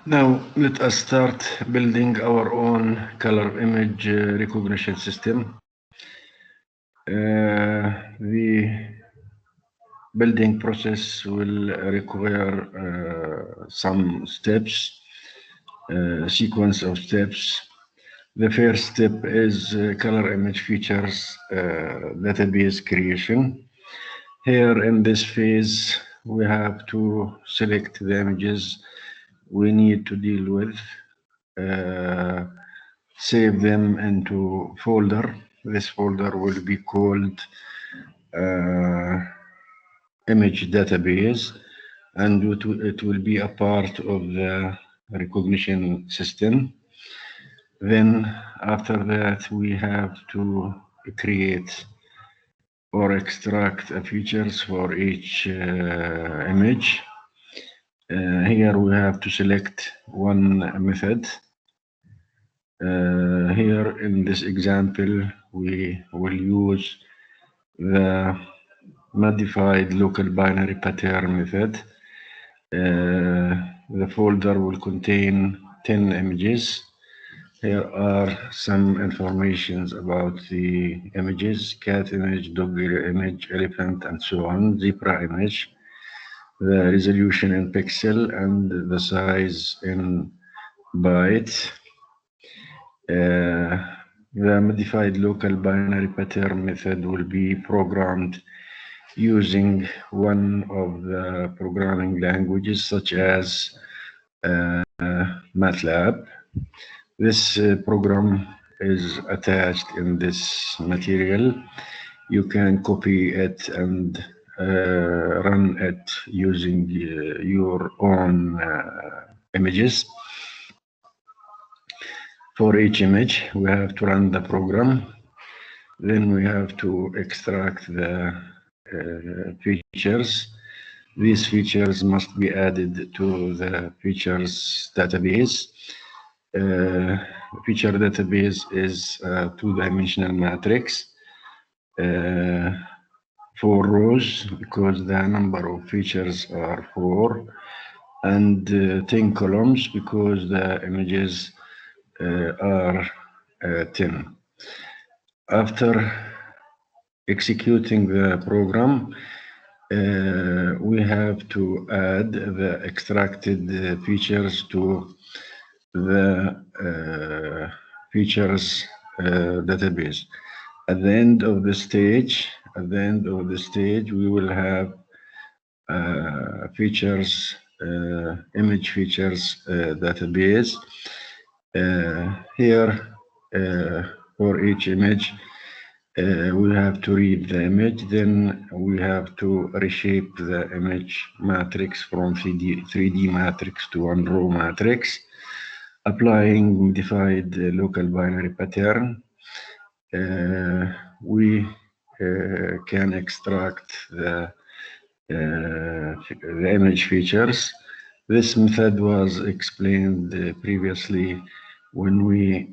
Now, let us start building our own color image recognition system. The building process will require some steps, sequence of steps. The first step is color image features database creation. Here in this phase, we have to select the images we need to deal with, uh, save them into folder. This folder will be called uh, image database, and it will be a part of the recognition system. Then after that, we have to create or extract features for each image. Here we have to select one method. Here in this example, we will use the modified local binary pattern method. The folder will contain 10 images. Here are some informations about the images: cat image, dog image, elephant, and so on, zebra image, the resolution in pixel, and the size in byte. The modified local binary pattern method will be programmed using one of the programming languages such as MATLAB. This program is attached in this material. You can copy it and run it using your own images. For each image, we have to run the program. Then we have to extract the features. These features must be added to the features database. Feature database is a two-dimensional matrix. 4 rows because the number of features are 4, and 10 columns because the images are 10. After executing the program, we have to add the extracted features to the features database. At the end of the stage, we will have features, image features database. Here, for each image, we have to read the image, then we have to reshape the image matrix from 3D matrix to one row matrix, applying modified local binary pattern. We can extract the image features. This method was explained previously when we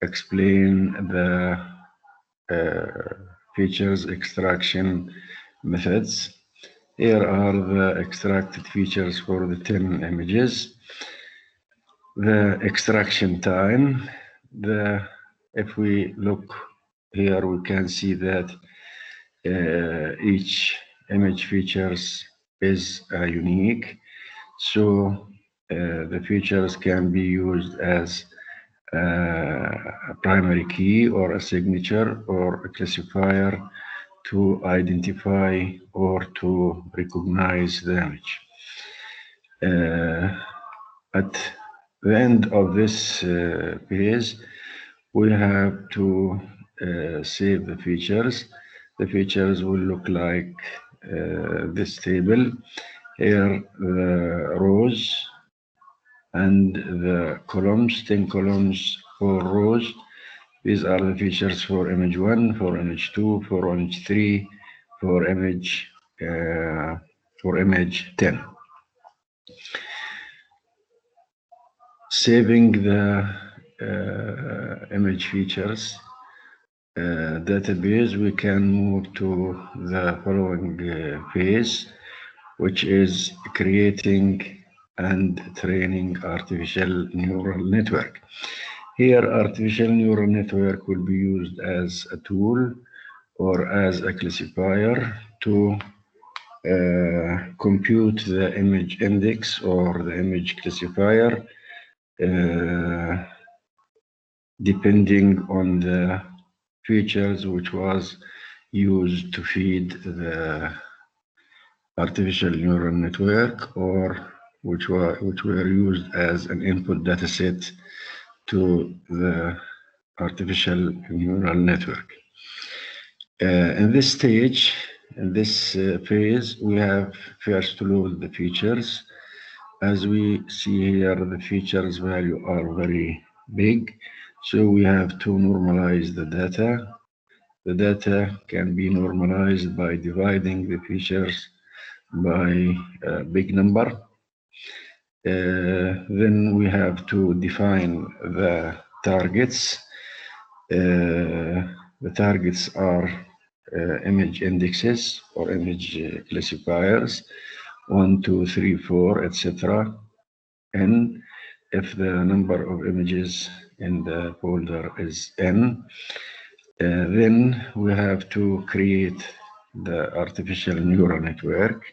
explain the features extraction methods. Here are the extracted features for the 10 images. The extraction time. If we look here, we can see that each image features is unique. So the features can be used as a primary key or a signature or a classifier to identify or to recognize the image. At the end of this phase, we have to save the features. The features will look like this table. Here, the rows and the columns, 10 columns, 4 rows. These are the features for image 1, for image 2, for image 3, for image 10. Saving the image features database, we can move to the following phase, which is creating and training artificial neural network. Here, artificial neural network will be used as a tool or as a classifier to compute the image index or the image classifier uh, depending on the features which was used to feed the artificial neural network or which were used as an input data set to the artificial neural network. In this stage, in this phase, we have first to load the features. As we see here, the features value are very big, so we have to normalize the data. The data can be normalized by dividing the features by a big number. Then we have to define the targets. The targets are image indexes or image classifiers, 1, 2, 3, 4, etc. N, if the number of images in the folder is n. Then we have to create the artificial neural network.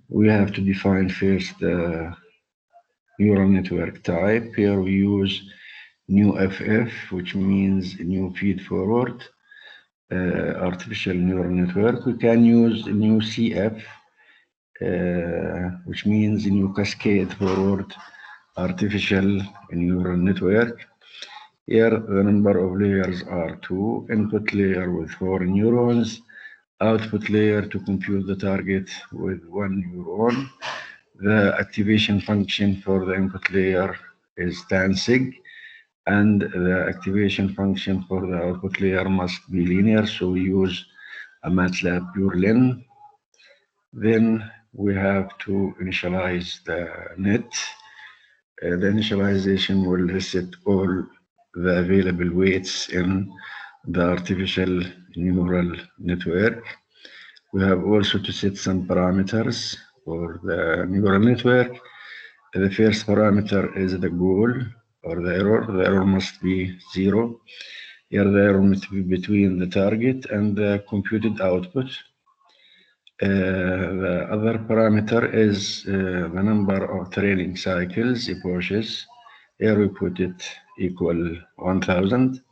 We have to define first the neural network type. Here we use new FF, which means new feed forward artificial neural network. We can use new CF, which means new cascade forward artificial neural network. Here the number of layers are 2, input layer with 4 neurons, output layer to compute the target with 1 neuron. The activation function for the input layer is tansig, and the activation function for the output layer must be linear, so we use a MATLAB purelin. Then we have to initialize the net. The initialization will reset all the available weights in the artificial neural network. We have also to set some parameters for the neural network. The first parameter is the goal or the error. The error must be 0. Here the error must be between the target and the computed output. The other parameter is the number of training cycles, epochs. Here we put it equal 1000.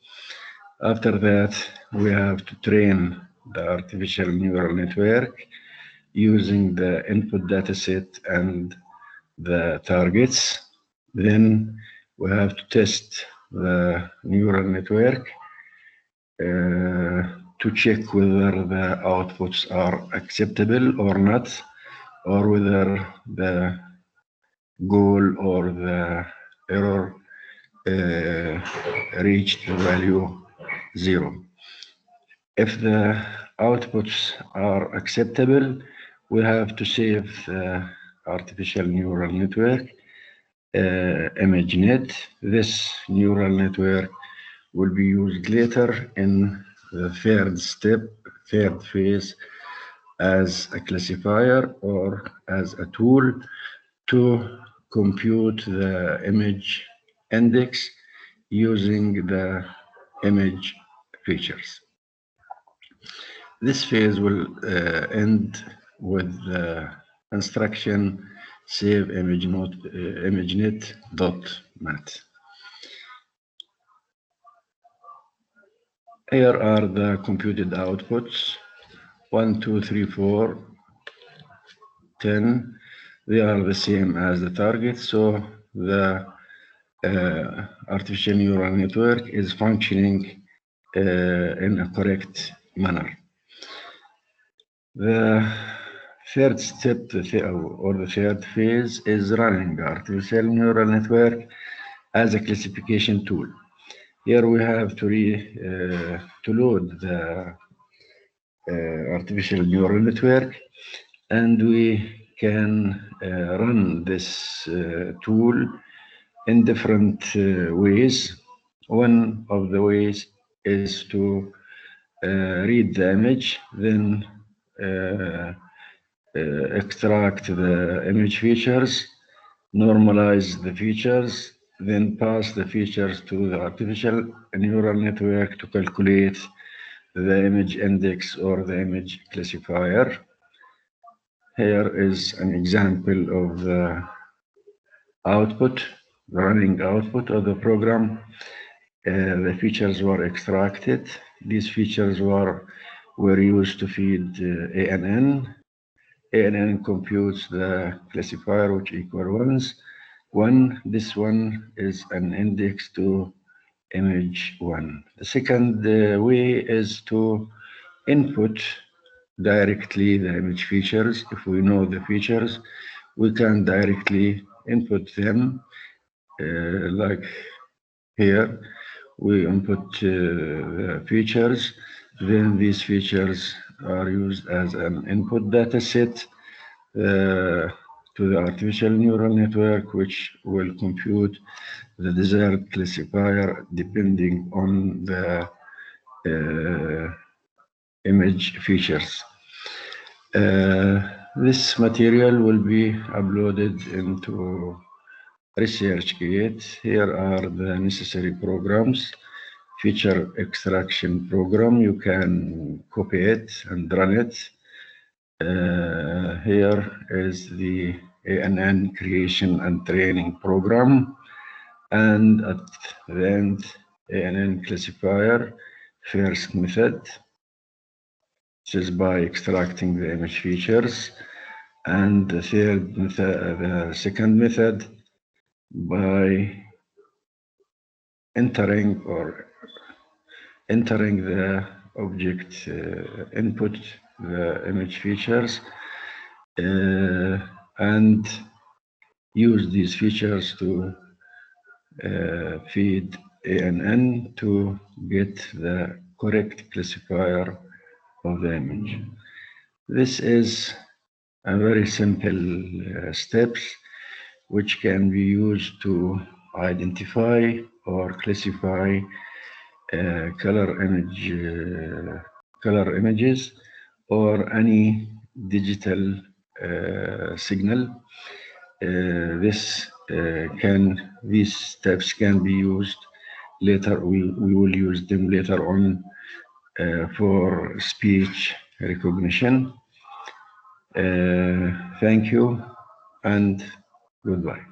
After that, we have to train the artificial neural network using the input dataset and the targets. Then we have to test the neural network to check whether the outputs are acceptable or not, or whether the goal or the error reached the value 0. If the outputs are acceptable, we have to save the artificial neural network ImageNet. This neural network will be used later in the third phase as a classifier or as a tool to compute the image index using the image features. This phase will end with the instruction save ImageNet.mat. Here are the computed outputs 1, 2, 3, 4, 10. They are the same as the target, so the artificial neural network is functioning in a correct manner. The third step or the third phase is running artificial neural network as a classification tool. Here we have to load the artificial neural network, and we can run this tool in different ways. One of the ways is to read the image, then extract the image features, normalize the features, then pass the features to the artificial neural network to calculate the image index or the image classifier. Here is an example of the output, running output of the program. The features were extracted. These features were used to feed ANN. ANN computes the classifier which equal ones. One, this one is an index to image one. The second way is to input directly the image features. If we know the features, we can directly input them like here. We input the features, then these features are used as an input data set to the artificial neural network, which will compute the desired classifier depending on the image features. This material will be uploaded into ResearchGate. Here are the necessary programs. Feature extraction program, you can copy it and run it. Here is the ANN creation and training program. And at the end, ANN classifier, first method, which is by extracting the image features. And the third method, the second method, by entering the object input, the image features, and use these features to feed ANN to get the correct classifier of the image. This is a very simple steps which can be used to identify or classify color images or any digital signal. These steps can be used later. We will use them later on for speech recognition. Thank you and goodbye.